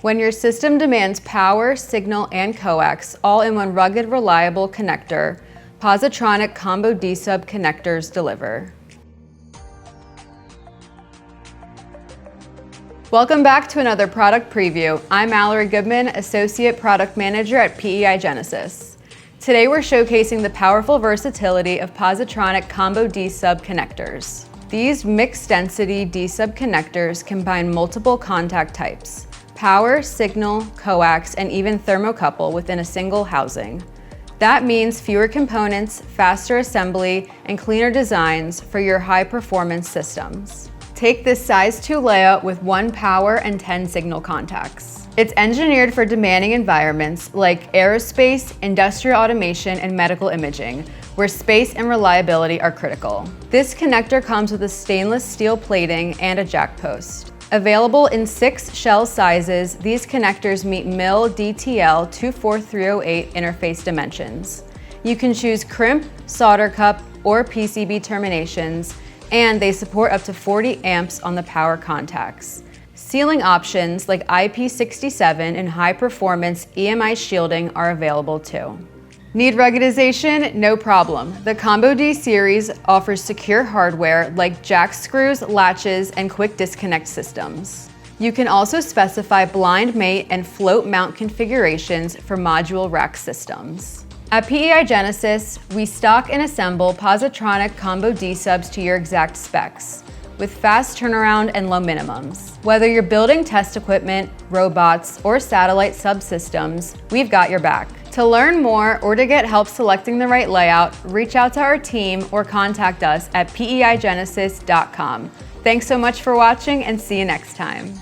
When your system demands power, signal, and coax all in one rugged, reliable connector, Positronic Combo D-Sub connectors deliver. Welcome back to another product preview. I'm Mallory Goodman, Associate Product Manager at PEI-Genesis. Today we're showcasing the powerful versatility of Positronic Combo D-Sub connectors. These mixed-density D-Sub connectors combine multiple contact types: power, signal, coax, and even thermocouple within a single housing. That means fewer components, faster assembly, and cleaner designs for your high-performance systems. Take this size 2 layout with 1 power and 10 signal contacts. It's engineered for demanding environments like aerospace, industrial automation, and medical imaging, where space and reliability are critical. This connector comes with a stainless steel plating and a jack post. Available in 6 shell sizes, these connectors meet MIL DTL 24308 interface dimensions. You can choose crimp, solder cup, or PCB terminations, and they support up to 40 amps on the power contacts. Sealing options like IP67 and high-performance EMI shielding are available too. Need ruggedization? No problem. The Combo D series offers secure hardware like jack screws, latches, and quick disconnect systems. You can also specify blind mate and float mount configurations for module rack systems. At PEI-Genesis, we stock and assemble Positronic Combo D-Subs to your exact specs, with fast turnaround and low minimums. Whether you're building test equipment, robots, or satellite subsystems, we've got your back. To learn more or to get help selecting the right layout, reach out to our team or contact us at PEIGenesis.com. Thanks so much for watching and see you next time.